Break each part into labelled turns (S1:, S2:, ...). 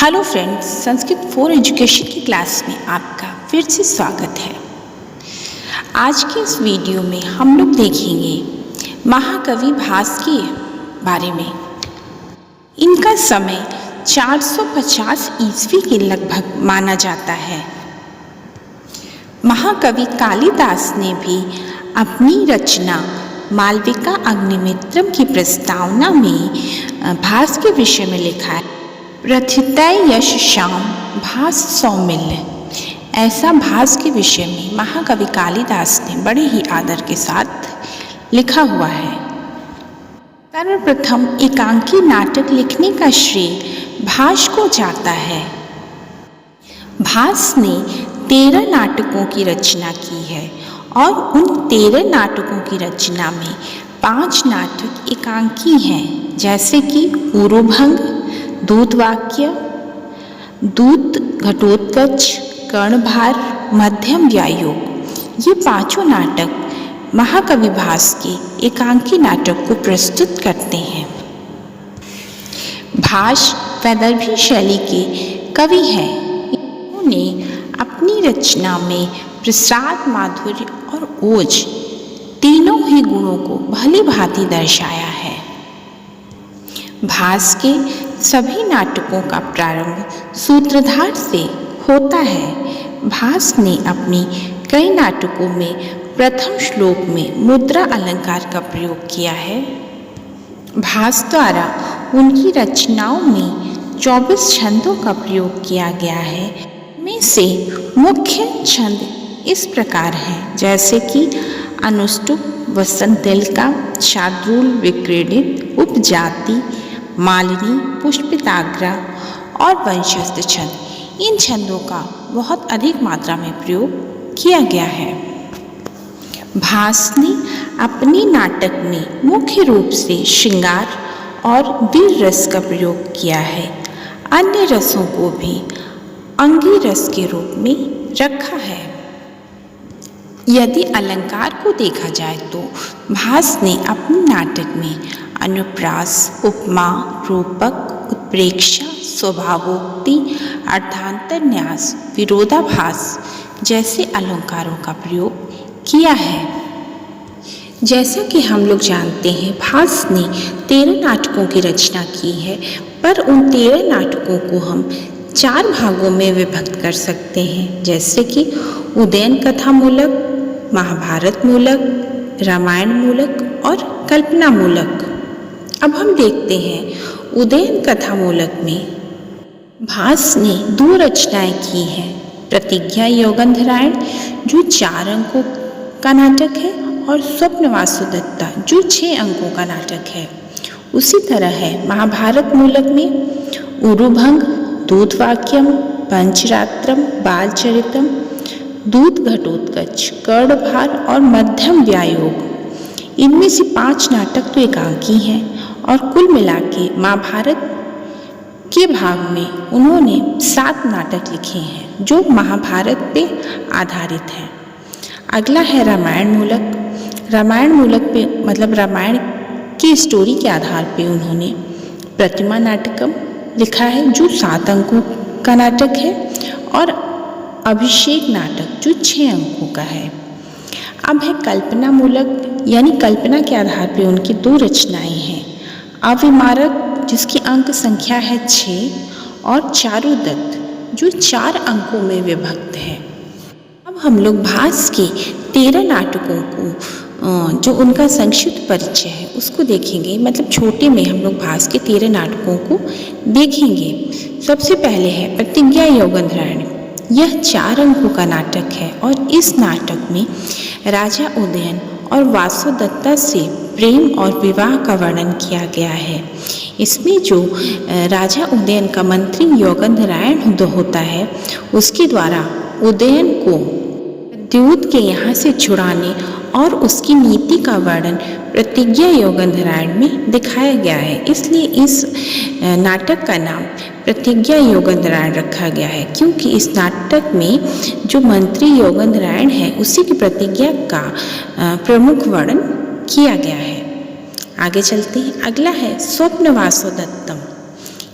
S1: Hello friends, Sanskrit for education की class में आपका फिर से स्वागत है। आज के इस वीडियो में हम लोग देखेंगे महाकवि भास के बारे में। इनका समय 450 ईस्वी के लगभग माना जाता है। महाकवि कालिदास ने भी अपनी रचना मालविका अग्निमित्रम की प्रस्तावना में भास के विषय में लिखा है, प्रथितय यश श्याम भास सौमिल्य। ऐसा भास के विषय में महाकवि कालिदास ने बड़े ही आदर के साथ लिखा हुआ है। सर्वप्रथम एकांकी नाटक लिखने का श्रेय भास को जाता है। भास ने 13 नाटकों की रचना की है और उन 13 नाटकों की रचना में 5 नाटक एकांकी हैं, जैसे कि उरुभंग, दूतवाक्य, दूत घटोत्कच, कर्णभार, मध्यम व्यायोग। ये पांचों नाटक महाकवि भास के एकांकी नाटक को प्रस्तुत करते हैं। भास वैदर्भी शैली के कवि हैं। इन्होंने अपनी रचना में प्रसाद, माधुर्य और ओज तीनों ही गुणों को भली भांति दर्शाया है। भास के सभी नाटकों का प्रारंभ सूत्रधार से होता है। भास ने अपनी कई नाटकों में प्रथम श्लोक में मुद्रा अलंकार का प्रयोग किया है। भास द्वारा उनकी रचनाओं में 24 छंदों का प्रयोग किया गया है। इनमें से मुख्य छंद इस प्रकार हैं, जैसे कि अनुष्टुप, वसंतिका, शार्दूल, विक्रीडित, उपजाति, मालिनी, पुष्पिताग्रा और वंशस्थ छंद। इन छंदों का बहुत अधिक मात्रा में प्रयोग किया गया है। भास ने अपने नाटक में मुख्य रूप से श्रृंगार और वीर रस का प्रयोग किया है। अन्य रसों को भी अंगी रस के रूप में रखा है। यदि अलंकार को देखा जाए तो भास ने अपने नाटक में अनुप्रास, उपमा, रूपक, उत्प्रेक्षा, स्वभावोक्ति, अर्थांतर न्यास, विरोधाभास जैसे अलंकारों का प्रयोग किया है। जैसा कि हम लोग जानते हैं, भास ने 13 नाटकों की रचना की है, पर उन 13 नाटकों को हम 4 भागों में विभक्त कर सकते हैं, जैसे कि उदयन कथा मूलक, महाभारत मूलक, रामायण मूलक और कल्पना मूलक। अब हम देखते हैं उदयन कथा मूलक में भास ने 2 रचनाएं की हैं। प्रतिज्ञा योगंधरायण जो 4 अंकों का नाटक है और स्वप्न वासुदत्ता जो 6 अंकों का नाटक है। उसी तरह है महाभारत मूलक में उरुभंग, दूतवाक्यम, पंचरात्रम, बालचरितम, दूत घटोत्कच, कर्णभार और मध्यम व्यायोग। इनमें से 5 नाटक तो एकांकी हैं और कुल मिला के महाभारत के भाग में उन्होंने 7 नाटक लिखे हैं जो महाभारत पे आधारित हैं। अगला है रामायण मूलक। रामायण मूलक पे मतलब रामायण की स्टोरी के आधार पे उन्होंने प्रतिमा नाटकम लिखा है जो 7 अंकों का नाटक है और अभिषेक नाटक जो 6 अंकों का है। अब है कल्पना मूलक, यानी कल्पना के आधार पे उनकी 2 रचनाएं हैं। अविमारक जिसकी अंक संख्या है 6 और चारुदत्त जो 4 अंकों में विभक्त है। अब हम लोग भास के 13 नाटकों को जो उनका संक्षिप्त परिचय है उसको देखेंगे। मतलब छोटे में हम लोग भास के 13 नाटकों को देखेंगे। सबसे पहले है प्रतिज्ञा योगंधरायण। यह 4 अंकों का नाटक है और इस नाटक में राजा उदयन और वासुदत्ता से प्रेम और विवाह का वर्णन किया गया है। इसमें जो राजा उदयन का मंत्री योगंधरायण होता है, उसके द्वारा उदयन को द्यूत के यहाँ से छुड़ाने और उसकी नीति का वर्णन प्रतिज्ञा योगंधरायण में दिखाया गया है। इसलिए इस नाटक का नाम प्रतिज्ञा योगंधरायण रखा गया है, क्योंकि इस नाटक में जो मंत्री योगंधरायण है उसी की प्रतिज्ञा का प्रमुख वर्णन किया गया है। आगे चलते हैं। अगला है स्वप्न वासुदत्तम।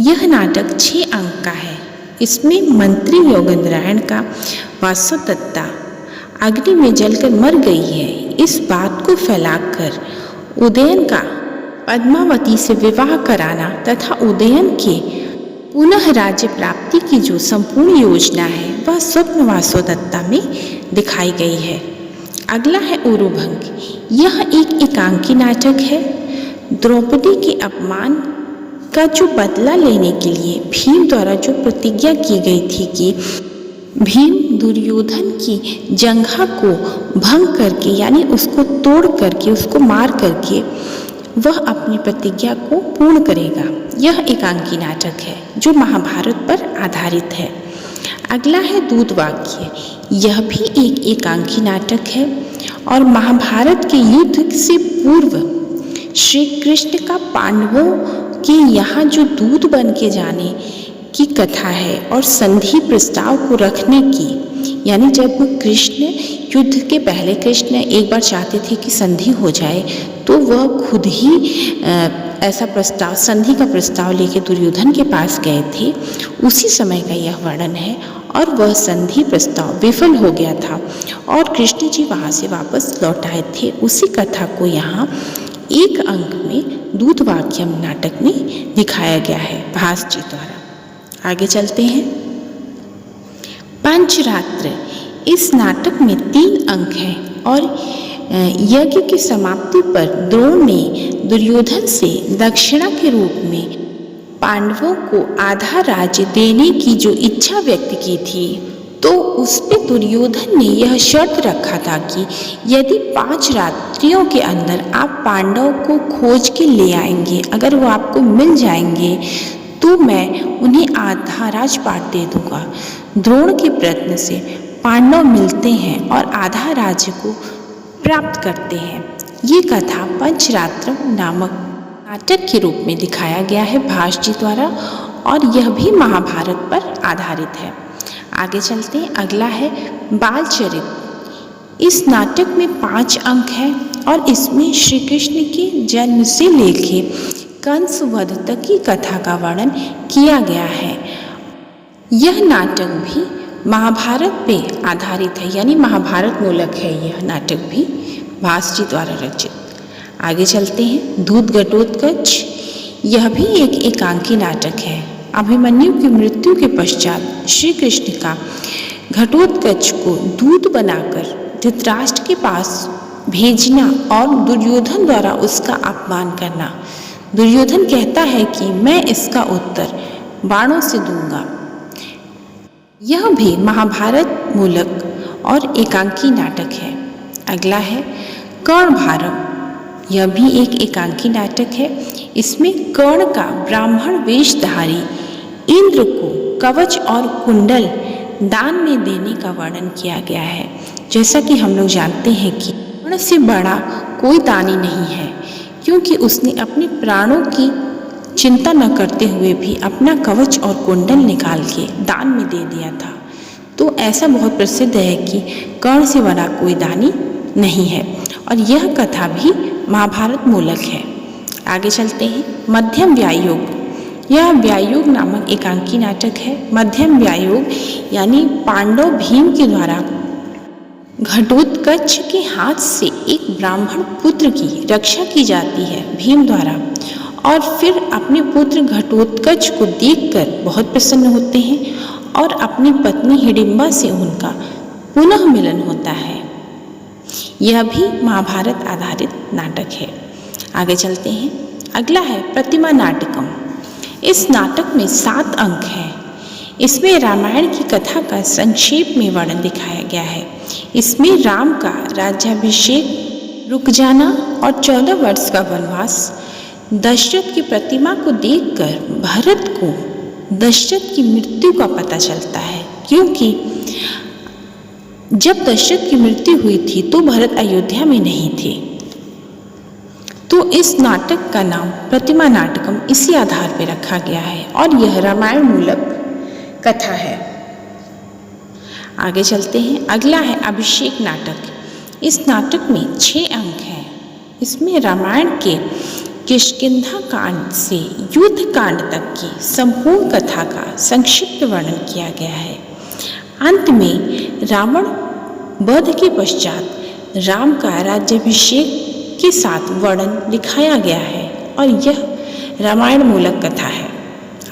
S1: यह नाटक 6 अंक का है। इसमें मंत्री योगेंद्रायण का वासवदत्ता अग्नि में जलकर मर गई है, इस बात को फैलाकर उदयन का पद्मावती से विवाह कराना तथा उदयन के पुनः राज्य प्राप्ति की जो संपूर्ण योजना है वह स्वप्न वासवदत्ता में दिखाई गई है। अगला है ऊरुभंग। यह एक एकांकी नाटक है। द्रौपदी के अपमान का जो बदला लेने के लिए भीम द्वारा जो प्रतिज्ञा की गई थी कि भीम दुर्योधन की जंघा को भंग करके यानी उसको तोड़ करके उसको मार करके वह अपनी प्रतिज्ञा को पूर्ण करेगा, यह एकांकी नाटक है जो महाभारत पर आधारित है। अगला है दूतवाक्य। यह भी एक एकांकी नाटक है और महाभारत के युद्ध से पूर्व श्री कृष्ण का पांडवों के यहाँ जो दूत बन के जाने की कथा है और संधि प्रस्ताव को रखने की, यानी जब कृष्ण युद्ध के पहले कृष्ण एक बार चाहते थे कि संधि हो जाए तो वह खुद ही ऐसा प्रस्ताव संधि का प्रस्ताव लेके दुर्योधन के पास गए थे, उसी समय का यह वर्णन है। और वह संधि प्रस्ताव विफल हो गया था और कृष्ण जी वहाँ से वापस लौट आए थे। उसी कथा को यहाँ एक अंक में दूतवाक्यम नाटक में दिखाया गया है भास जी द्वारा। आगे चलते हैं। पंचरात्र। इस नाटक में 3 अंक हैं और यज्ञ की समाप्ति पर द्रोण ने दुर्योधन से दक्षिणा के रूप में पांडवों को आधा राज्य देने की जो इच्छा व्यक्त की थी, तो उस पे दुर्योधन ने यह शर्त रखा था कि यदि 5 रात्रियों के अंदर आप पांडवों को खोज के ले आएंगे, अगर वो आपको मिल जाएंगे तो मैं उन्हें आधा राजपाट दे दूंगा। द्रोण के प्रयत्न से पांडव मिलते हैं और आधा राज्य को प्राप्त करते हैं। ये कथा पंचरात्र नामक नाटक के रूप में दिखाया गया है भास जी द्वारा और यह भी महाभारत पर आधारित है। आगे चलते हैं। अगला है बालचरित। इस नाटक में 5 अंक हैं और इसमें श्री कृष्ण के जन्म से लेके कंस वध तक की कथा का वर्णन किया गया है। यह नाटक भी महाभारत पे आधारित है, यानी महाभारत मूलक है यह नाटक भी भास जी द्वारा रचित। आगे चलते हैं। दूत घटोत्कच। यह भी एक एकांकी नाटक है। अभिमन्यु की मृत्यु के पश्चात श्री कृष्ण का घटोत्कच को दूत बनाकर धृतराष्ट्र के पास भेजना और दुर्योधन द्वारा उसका अपमान करना। दुर्योधन कहता है कि मैं इसका उत्तर बाणों से दूंगा। यह भी महाभारत मूलक और एकांकी नाटक है। अगला है कर्णभारम। यह भी एक एकांकी नाटक है। इसमें कर्ण का ब्राह्मण वेशधारी इंद्र को कवच और कुंडल दान में देने का वर्णन किया गया है। जैसा कि हम लोग जानते हैं कि कर्ण से बड़ा कोई दानी नहीं है, क्योंकि उसने अपने प्राणों की चिंता न करते हुए भी अपना कवच और कुंडल निकाल के दान में दे दिया था। तो ऐसा बहुत प्रसिद्ध है कि कर्ण से बड़ा कोई दानी नहीं है और यह कथा भी महाभारत मूलक है। आगे चलते हैं। मध्यम व्यायोग। यह व्यायोग नामक एकांकी नाटक है। मध्यम व्यायोग यानी पांडव भीम के द्वारा घटोत्कच के हाथ से एक ब्राह्मण पुत्र की रक्षा की जाती है भीम द्वारा, और फिर अपने पुत्र घटोत्कच को देखकर बहुत प्रसन्न होते हैं और अपनी पत्नी हिडिंबा से उनका पुनः मिलन होता है। यह भी महाभारत आधारित नाटक है। आगे चलते हैं। अगला है प्रतिमा नाटकम। इस नाटक में 7 अंक हैं। इसमें रामायण की कथा का संक्षेप में वर्णन दिखाया गया है। इसमें राम का राज्याभिषेक, रुक जाना और 14 वर्ष का वनवास, दशरथ की प्रतिमा को देखकर भरत को दशरथ की मृत्यु का पता चलता है, क्योंकि जब दशरथ की मृत्यु हुई थी तो भरत अयोध्या में नहीं थे। तो इस नाटक का नाम प्रतिमा नाटकम इसी आधार पर रखा गया है और यह रामायण मूलक कथा है। आगे चलते हैं। अगला है अभिषेक नाटक। इस नाटक में 6 अंक हैं। इसमें रामायण के किष्किंधा कांड से युद्ध कांड तक की संपूर्ण कथा का संक्षिप्त वर्णन किया गया है। अंत में रावण वध के पश्चात राम का राज्याभिषेक के साथ वर्णन दिखाया गया है और यह रामायण मूलक कथा है।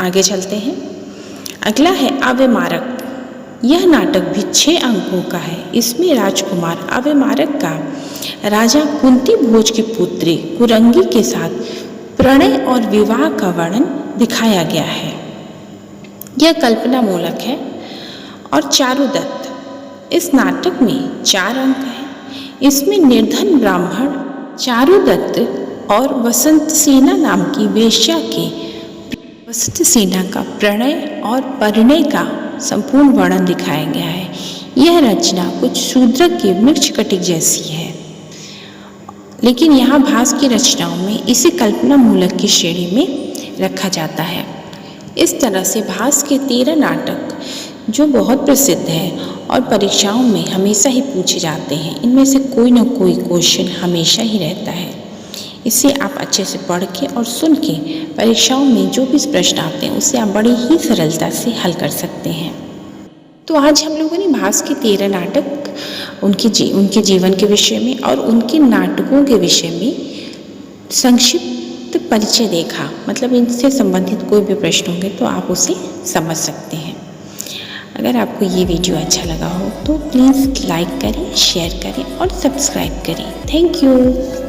S1: आगे चलते हैं। अगला है अवैमारक। यह नाटक भी 6 अंकों का है। इसमें राजकुमार अवैमारक का राजा कुंती भोज की पुत्री कुरंगी के साथ प्रणय और विवाह का वर्णन दिखाया गया है। यह कल्पना मूलक है। और चारुदत्त। इस नाटक में 4 अंक हैं। इसमें निर्धन ब्राह्मण चारुदत्त और वसंतसेना नाम की वेश्या के वसंतसेना का प्रणय और परिणय का संपूर्ण वर्णन दिखाया गया है। यह रचना कुछ शूद्रक के मृच्छकटिक जैसी है, लेकिन यहाँ भास की रचनाओं में इसे कल्पना मूलक की श्रेणी में रखा जाता है। इस तरह से भास के 13 नाटक जो बहुत प्रसिद्ध है और परीक्षाओं में हमेशा ही पूछे जाते हैं, इनमें से कोई ना कोई क्वेश्चन हमेशा ही रहता है। इसे आप अच्छे से पढ़ के और सुन के परीक्षाओं में जो भी प्रश्न आते हैं उसे आप बड़ी ही सरलता से हल कर सकते हैं। तो आज हम लोगों ने भास के 13 नाटक, उनके जीवन के विषय में और उनके नाटकों के विषय में संक्षिप्त परिचय देखा। मतलब इनसे संबंधित कोई भी प्रश्न होंगे तो आप उसे समझ सकते हैं। अगर आपको ये वीडियो अच्छा लगा हो तो प्लीज़ लाइक करें, शेयर करें और सब्सक्राइब करें। Thank you.